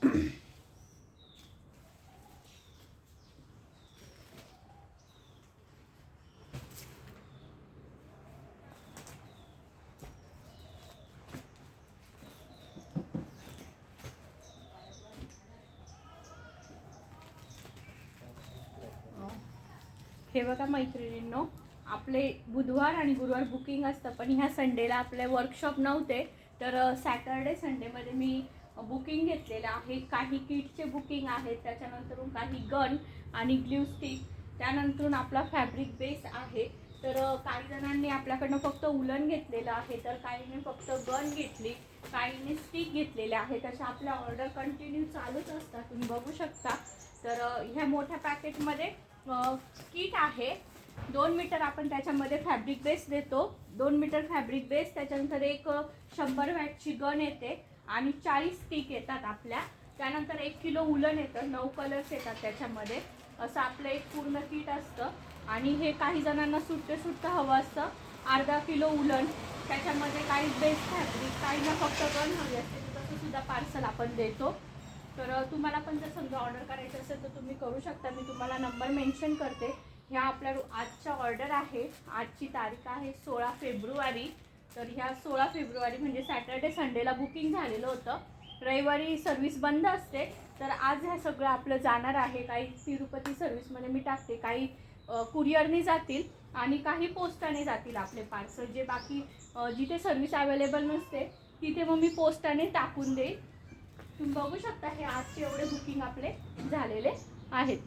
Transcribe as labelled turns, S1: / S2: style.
S1: हे बघा मैत्रिणींनो, आपले बुधवार आणि गुरुवार बुकिंग असतं, पण ह्या संडेला आपले वर्कशॉप नव्हते, तर सॅटर्डे संडेमध्ये मी बुकिंग घेतलेलं आहे. काही किटचे बुकिंग आहेत, त्याच्यानंतर काही गन आणि ग्ल्यू स्टिक, त्यानंतर आपला फॅब्रिक बेस आहे. तर काही जणांनी आपल्याकडनं फक्त उलन घेतलेलं आहे, तर काहींनी फक्त गन घेतली, काहींनी स्टिक घेतलेले आहे. तशा आपल्या ऑर्डर कंटिन्यू चालूच असतात, तुम्ही बघू शकता. तर ह्या मोठ्या पॅकेटमध्ये किट आहे. 2 मीटर आपण त्याच्यामध्ये फॅब्रिक बेस देतो. 2 मीटर फॅब्रिक बेस, त्याच्यानंतर एक 100 वॅटची गन येते आणि 40 स्टिक येतात आपल्या. त्यानंतर 1 किलो उलन येतं, 9 कलर्स येतात त्याच्यामध्ये. असं आपलं एक पूर्ण किट असतं. आणि हे काही जणांना सुट्टं हवं असतं, अर्धा किलो उलन, त्याच्यामध्ये काही बेस फॅब्रिक, काहींना फक्त गन हवी असते, तसं सुद्धा पार्सल आपण देतो. तर तुम्हाला पण जर समजा ऑर्डर करायचं असेल तर तुम्ही करू शकता. मी तुम्हाला नंबर मेन्शन करते. ह्या आपल्या आजच्या ऑर्डर आहे. आजची तारीख आहे 16 फेब्रुवारी. तर ह्या 16 फेब्रुवारी म्हणजे सॅटर्डे संडेला बुकिंग झालेलं होतं. रविवारी सर्व्हिस बंद असते. तर आज ह्या सगळं आपलं जाणार आहे. काही तिरुपती सर्व्हिसमध्ये मी टाकते, काही कुरिअरने जातील आणि काही पोस्टाने जातील आपले पार्सल. जे बाकी जिथे सर्व्हिस अवेलेबल नसते तिथे मग मी पोस्टाने टाकून देईन. तुम्ही बघू शकता हे आजचे एवढे बुकिंग आपले झालेले आहेत.